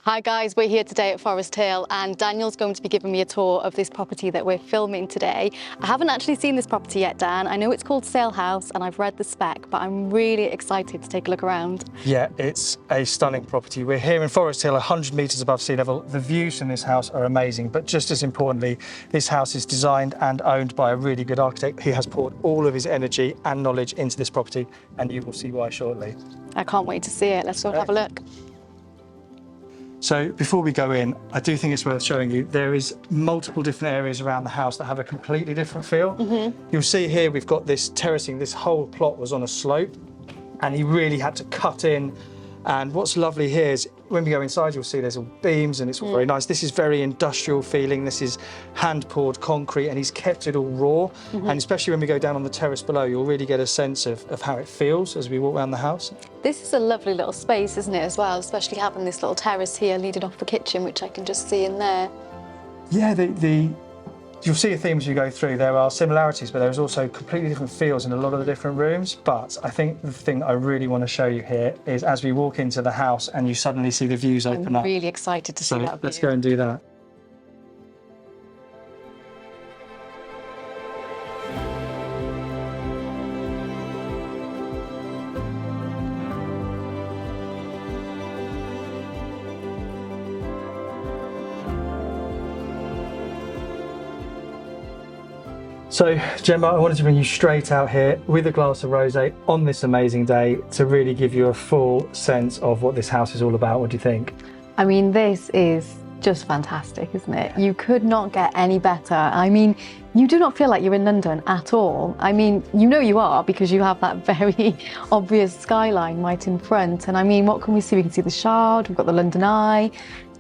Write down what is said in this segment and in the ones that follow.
Hi guys, we're here today at Forest Hill and Daniel's going to be giving me a tour of this property that we're filming today. I haven't actually seen this property yet, Dan. I know it's called Sale House and I've read the spec, but I'm really excited to take a look around. Yeah, it's a stunning property. We're here in Forest Hill, 100 metres above sea level. The views from this house are amazing, but just as importantly, this house is designed and owned by a really good architect. He has poured all of his energy and knowledge into this property, and you will see why shortly. I can't wait to see it. Let's go and have a look. So before we go in, I do think it's worth showing you, there is multiple different areas around the house that have a completely different feel. You'll see here we've got this terracing, this whole plot was on a slope and he really had to cut in. And what's lovely here is when we go inside, you'll see there's all beams and it's all very nice. This is very industrial feeling. This is hand poured concrete and he's kept it all raw. And especially when we go down on the terrace below, you'll really get a sense of how it feels as we walk around the house. This is a lovely little space, isn't it, as well? Especially having this little terrace here leading off the kitchen, which I can just see in there. Yeah, you'll see a theme as you go through. There are similarities, but there's also completely different feels in a lot of the different rooms. But I think the thing I really want to show you here is as we walk into the house and you suddenly see the views open up. I'm really excited to see that view. Let's go and do that. So, Gemma, I wanted to bring you straight out here with a glass of rosé on this amazing day to really give you a full sense of what this house is all about. What do you think? I mean, this is just fantastic, isn't it? You could not get any better. I mean, you do not feel like you're in London at all. I mean, you know you are because you have that very obvious skyline right in front. And I mean, what can we see? We can see the Shard, we've got the London Eye,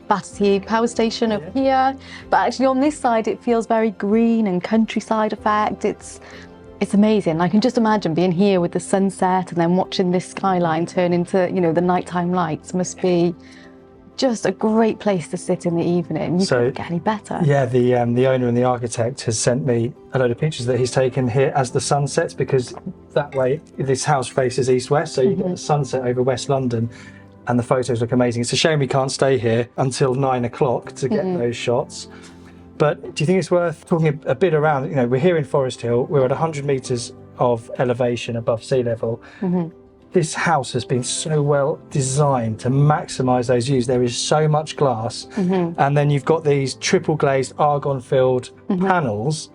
Battersea power station up here, but actually on this side it feels very green and countryside effect. It's amazing. I can just imagine being here with the sunset and then watching this skyline turn into, you know, the nighttime lights. Must be just a great place to sit in the evening. You couldn't get any better. Yeah, the owner and the architect has sent me a load of pictures that he's taken here as the sun sets, because that way this house faces east-west, so you get the sunset over West London. And the photos look amazing. It's a shame we can't stay here until 9 o'clock to get those shots. But do you think it's worth talking a bit around? You know, we're here in Forest Hill. We're at 100 metres of elevation above sea level. This house has been so well designed to maximise those views. There is so much glass. And then you've got these triple glazed argon-filled panels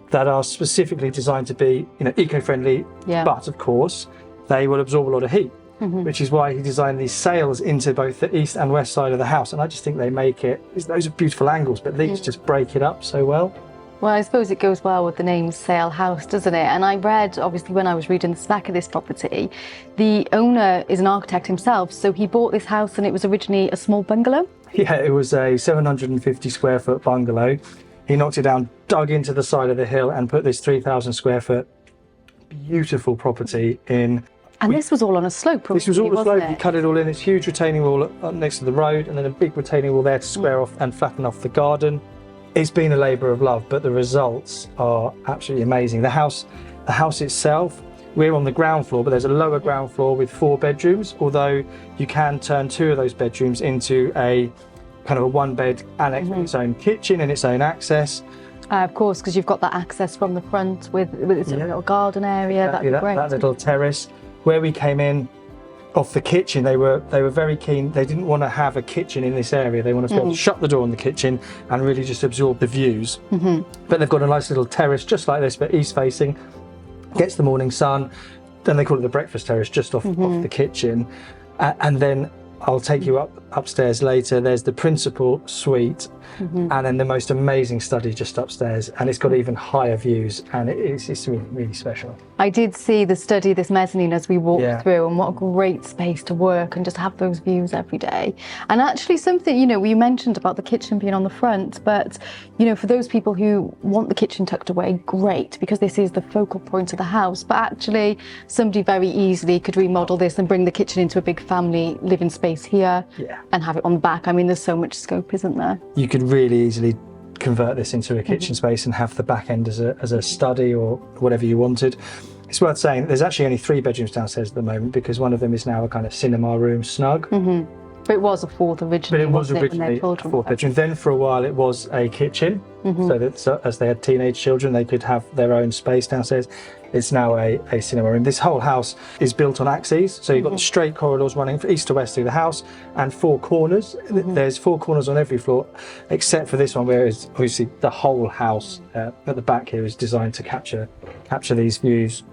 that are specifically designed to be, you know, eco-friendly. But of course, they will absorb a lot of heat. Which is why he designed these sails into both the east and west side of the house. And I just think they make it, those are beautiful angles, but these just break it up so well. Well, I suppose it goes well with the name Sale House, doesn't it? And I read, obviously, when I was reading the spec of this property, the owner is an architect himself. So he bought this house and it was originally a small bungalow? Yeah, it was a 750 square foot bungalow. He knocked it down, dug into the side of the hill and put this 3,000 square foot beautiful property in. And this was all on a slope, probably, This was all a slope. He cut it all in. This huge retaining wall up next to the road, and then a big retaining wall there to square off and flatten off the garden. It's been a labour of love, but the results are absolutely amazing. The house itself, we're on the ground floor, but there's a lower ground floor with 4 bedrooms, although you can turn 2 of those bedrooms into a kind of a 1-bed annex with its own kitchen and its own access. Of course, because you've got that access from the front with its little garden area. Exactly, that'd be great. That little terrace. Where we came in off the kitchen, they were very keen. They didn't want to have a kitchen in this area. They wanted to be able to shut the door on the kitchen and really just absorb the views. But they've got a nice little terrace just like this, but east facing, gets the morning sun. Then they call it the breakfast terrace, just off the kitchen. And then I'll take you upstairs later. There's the principal suite and then the most amazing study just upstairs, and it's got even higher views, and it's really, really special. I did see the study, this mezzanine, as we walked through, and what a great space to work and just have those views every day. And actually something, you know, you mentioned about the kitchen being on the front, but, you know, for those people who want the kitchen tucked away, great, because this is the focal point of the house. But actually, somebody very easily could remodel this and bring the kitchen into a big family living space here and have it on the back. I mean, there's so much scope, isn't there? You could really easily convert this into a kitchen space and have the back end as a study or whatever you wanted. It's worth saying there's actually only 3 bedrooms downstairs at the moment because one of them is now a kind of cinema room snug. But it was a fourth originally. But it was wasn't originally when their children a fourth were? bedroom. Then for a while it was a kitchen, so as they had teenage children, they could have their own space downstairs. It's now a cinema room. This whole house is built on axes, so you've got the straight corridors running from east to west through the house, and 4 corners. There's 4 corners on every floor, except for this one, where it's obviously the whole house at the back here is designed to capture these views.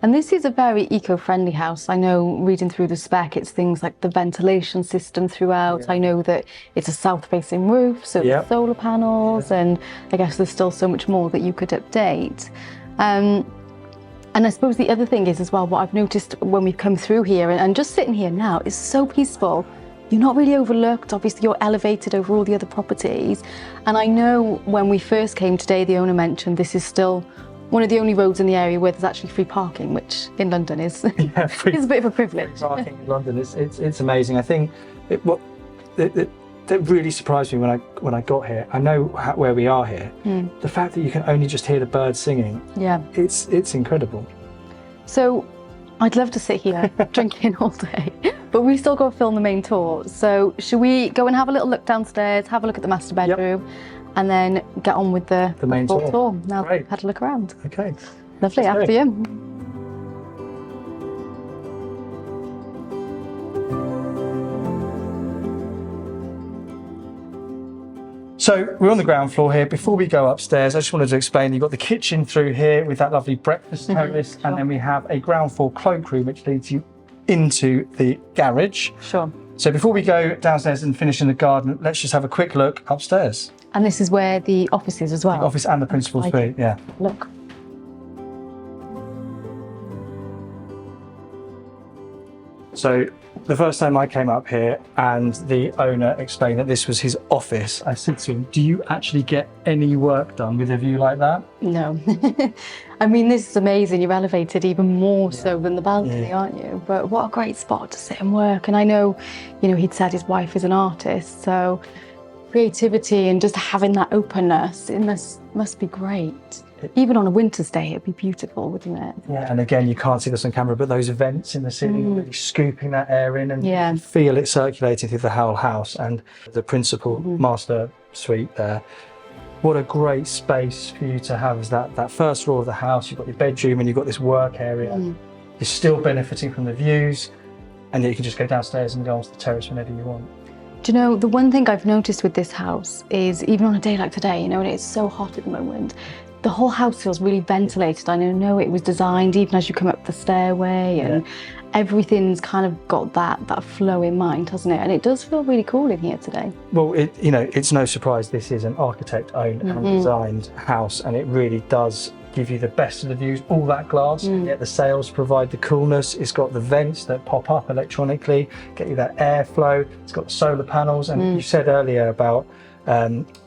And this is a very eco-friendly house. I know, reading through the spec, it's things like the ventilation system throughout. Yeah. I know that it's a south-facing roof, so Yeah. the solar panels, and I guess there's still so much more that you could update. And I suppose the other thing is as well, what I've noticed when we've come through here, and just sitting here now, is so peaceful. You're not really overlooked. Obviously, you're elevated over all the other properties. And I know when we first came today, the owner mentioned this is still one of the only roads in the area where there's actually free parking, which in London is, is a bit of a privilege. Parking in London, it's amazing. I think that really surprised me when I got here. I know where we are here. The fact that you can only just hear the birds singing, it's incredible. So I'd love to sit here drinking all day, but we've still got to film the main tour. So should we go and have a little look downstairs, have a look at the master bedroom, and then get on with the main full tour? Now that Great. we've had a look around. Okay. Lovely, Let's after go. you. So we're on the ground floor here. Before we go upstairs, I just wanted to explain, you've got the kitchen through here with that lovely breakfast terrace, and then we have a ground floor cloakroom which leads you into the garage. Sure. So before we go downstairs and finish in the garden, let's just have a quick look upstairs. And this is where the office is as well. The office and the principal suite, yeah. Look. So the first time I came up here and the owner explained that this was his office, I said to him, do you actually get any work done with a view like that? No. I mean, this is amazing. You're elevated even more so than the balcony, aren't you? But what a great spot to sit and work. And I know, he'd said his wife is an artist, so creativity and just having that openness, it must be great. Even on a winter's day, it'd be beautiful, wouldn't it? Yeah, and again, you can't see this on camera, but those vents in the ceiling are really scooping that air in, and you can feel it circulating through the whole house. And the principal master suite there, what a great space for you to have is that first floor of the house. You've got your bedroom and you've got this work area. You're still benefiting from the views, and yet you can just go downstairs and go onto the terrace whenever you want. Do you know, the one thing I've noticed with this house is, even on a day like today, and it's so hot at the moment, the whole house feels really ventilated. I know it was designed even as you come up the stairway, and everything's kind of got that flow in mind, hasn't it? And it does feel really cool in here today. Well, it's no surprise this is an architect-owned and designed house, and it really does give you the best of the views, all that glass, and yet the sails provide the coolness. It's got the vents that pop up electronically, get you that airflow. It's got the solar panels, and you said earlier about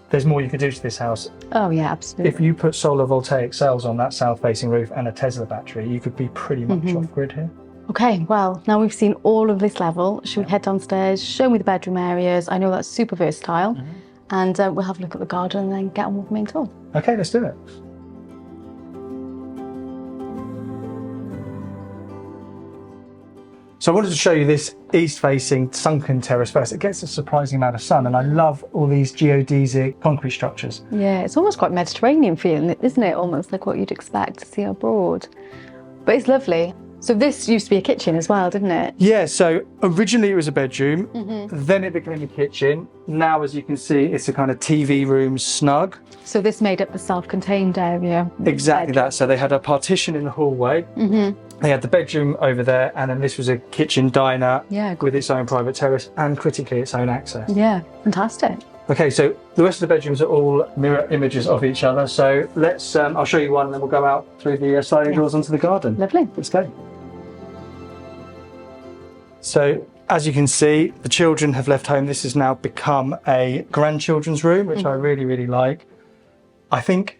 there's more you could do to this house. Oh yeah, absolutely. If you put solar voltaic cells on that south-facing roof and a Tesla battery, you could be pretty much off-grid here. Okay, well, now we've seen all of this level. Should we head downstairs, show me the bedroom areas? I know that's super versatile. And we'll have a look at the garden and then get on with the main tour. Okay, let's do it. So I wanted to show you this east-facing sunken terrace first. It gets a surprising amount of sun, and I love all these geodesic concrete structures. Yeah, it's almost quite Mediterranean feeling, isn't it? Almost like what you'd expect to see abroad. But it's lovely. So this used to be a kitchen as well, didn't it? Yeah, so originally it was a bedroom, then it became a kitchen. Now, as you can see, it's a kind of TV room snug. So this made up the self-contained area. Exactly that. So they had a partition in the hallway. They had the bedroom over there, and then this was a kitchen diner with its own private terrace and critically its own access. Yeah, fantastic. Okay, so the rest of the bedrooms are all mirror images of each other. So let's, I'll show you one and then we'll go out through the sliding doors onto the garden. Lovely. Let's go. So as you can see, the children have left home. This has now become a grandchildren's room, which I really, really like. I think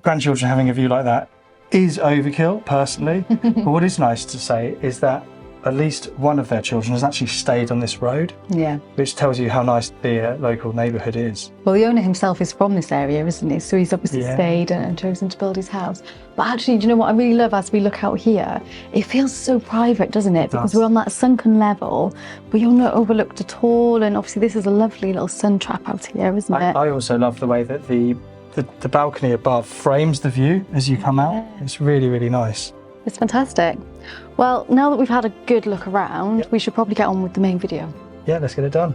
grandchildren having a view like that is overkill, personally. But what is nice to say is that at least one of their children has actually stayed on this road. Yeah. Which tells you how nice the local neighbourhood is. Well, the owner himself is from this area, isn't he? So he's obviously stayed and chosen to build his house. But actually, do you know what I really love as we look out here? It feels so private, doesn't it? Because we're on that sunken level, but you're not overlooked at all. And obviously this is a lovely little sun trap out here, isn't it? I also love the way that the balcony above frames the view as you come out. It's really, really nice. It's fantastic. Well, now that we've had a good look around, we should probably get on with the main video. Yeah, let's get it done.